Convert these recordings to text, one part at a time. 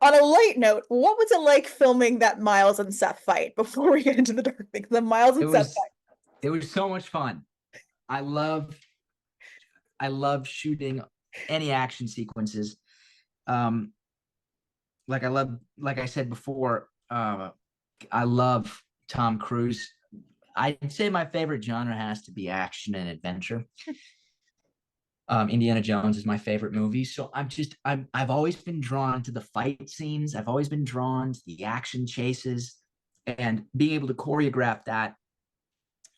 On a light note, what was it like filming that Miles and Seth fight before we get into the dark things? The Miles It and Seth was it was so much fun. I love I love shooting any action sequences. Um, like I said before, I love Tom Cruise. I'd say my favorite genre has to be action and adventure. Indiana Jones is my favorite movie, so I've always been drawn to the fight scenes. I've always been drawn to the action chases, and being able to choreograph that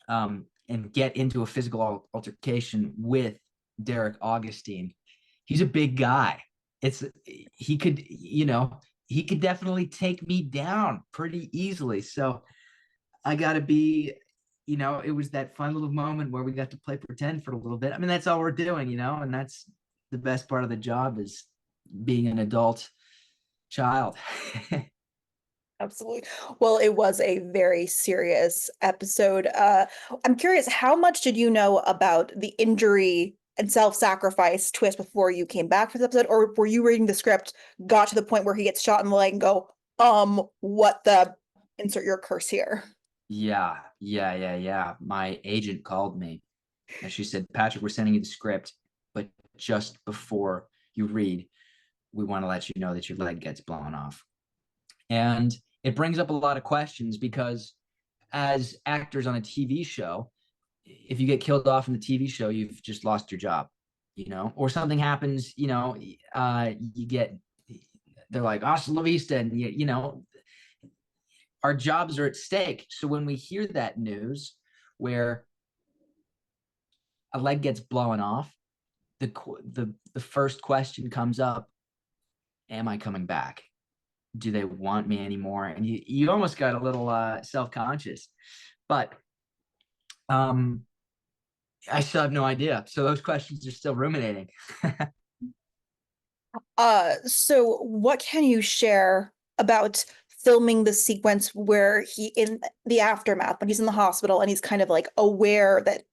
and get into a physical altercation with Derek Augustine. He's a big guy. It's he could, he could definitely take me down pretty easily. So I got to be, it was that fun little moment where we got to play pretend for a little bit. I mean, that's all we're doing, and that's the best part of the job is being an adult child. Absolutely. Well, it was a very serious episode. I'm curious, how much did you know about the injury and self-sacrifice twist before you came back for this episode? Or were you reading the script, got to the point where he gets shot in the leg and go, what the insert your curse here? Yeah. My agent called me and she said, Patrick, we're sending you the script, but just before you read, we want to let you know that your leg gets blown off. And it brings up a lot of questions because as actors on a TV show, if you get killed off in the TV show, you've just lost your job, or something happens, you get, they're like, hasta la vista, and our jobs are at stake. So when we hear that news where a leg gets blown off, the first question comes up: am I coming back? Do they want me anymore? And you almost got a little self-conscious, but um I still have no idea. So those questions are still ruminating. So what can you share about filming the sequence where he in the aftermath, when he's in the hospital and he's kind of like aware that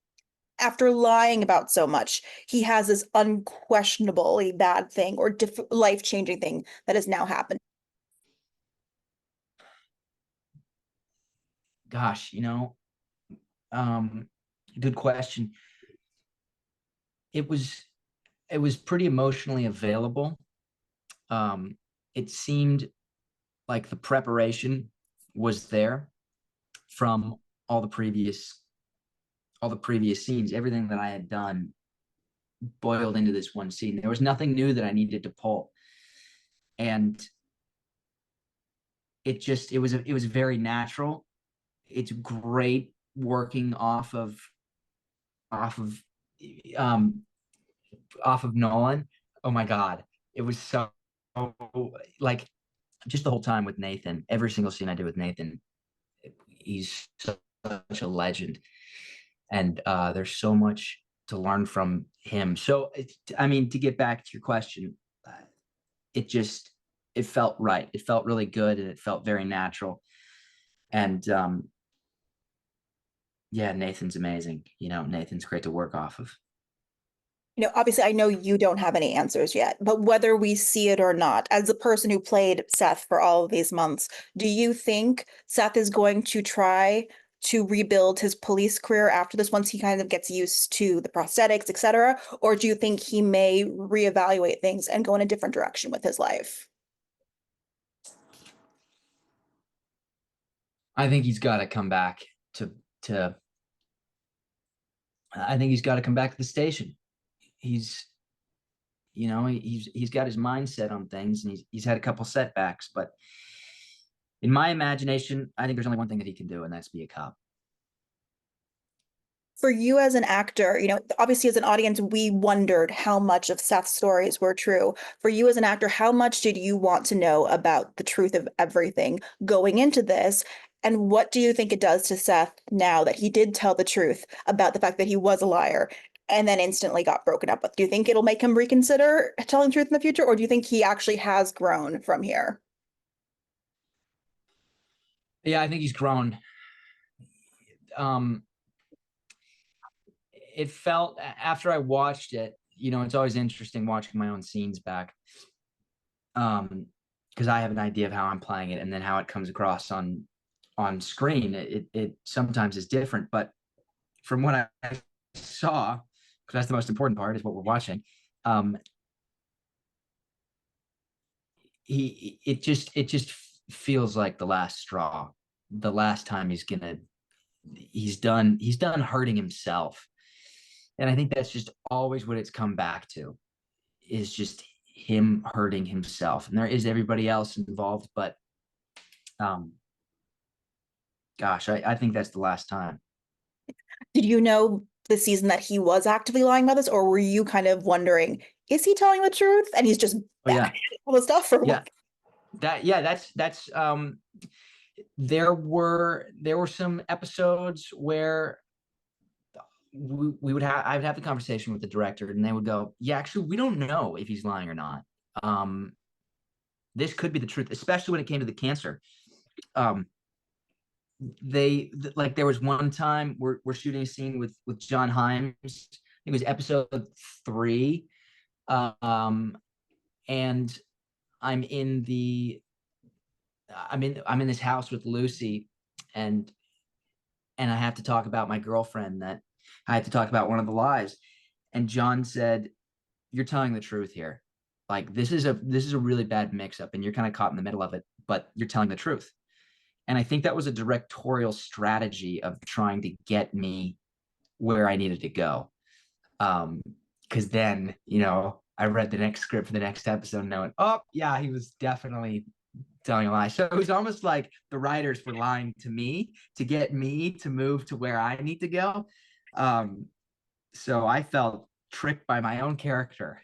after lying about so much, he has this unquestionably bad thing or life-changing thing that has now happened. Gosh, um good question. It was pretty emotionally available. It seemed like the preparation was there from all the previous all the previous scenes. Everything that I had done boiled into this one scene. There was nothing new that I needed to pull, and it was very natural. It's great working off of um off of Nolan. Oh my God, it was so, like, just the whole time with Nathan. Every single scene I did with Nathan, he's such a legend, and there's so much to learn from him. So, I mean, to get back to your question, uh, it just it felt right. It felt really good, and it felt very natural. And yeah, Nathan's amazing. Nathan's great to work off of. Obviously, I know you don't have any answers yet, but whether we see it or not, as the person who played Seth for all of these months, do you think Seth is going to try to rebuild his police career after this once he kind of gets used to the prosthetics, etc.? Or do you think he may reevaluate things and go in a different direction with his life? I think he's got to come back to. I think he's got to come back to the station. He's he's got his mindset on things, and he's had a couple setbacks, but in my imagination, I think there's only one thing that he can do, and that's be a cop. For you as an actor, obviously as an audience, we wondered how much of Seth's stories were true. For you as an actor, how much did you want to know about the truth of everything going into this? And what do you think it does to Seth now that he did tell the truth about the fact that he was a liar and then instantly got broken up with? Do you think it'll make him reconsider telling the truth in the future, or do you think he actually has grown from here? Yeah, I think he's grown. Um, it felt after I watched it, it's always interesting watching my own scenes back. because I have an idea of how I'm playing it, and then how it comes across on screen, it sometimes is different. But from what I saw, because that's the most important part, is what we're watching. Um, it just feels like the last straw, the last time he's done hurting himself. And I think that's just always what it's come back to, is just him hurting himself. And there is everybody else involved, but um gosh, I think that's the last time. Did you know this season that he was actively lying about this, or were you kind of wondering, is he telling the truth and he's just Oh bad yeah. at all the stuff, or Yeah. what? That's there were some episodes where we would have I would have the conversation with the director, and they would go, yeah, actually we don't know if he's lying or not. um this could be the truth, especially when it came to the cancer. um they like there was one time we're shooting a scene with John Himes. I think it was episode 3. um and I'm in the I'm in this house with Lucy, and I have to talk about my girlfriend, that I have to talk about one of the lies. And John said, "You're telling the truth here. Like this is a really bad mix up, and you're kind of caught in the middle of it, but you're telling the truth." And I think that was a directorial strategy of trying to get me where I needed to go. Because then, I read the next script for the next episode, knowing, oh yeah, he was definitely telling a lie. So it was almost like the writers were lying to me to get me to move to where I need to go. So I felt tricked by my own character.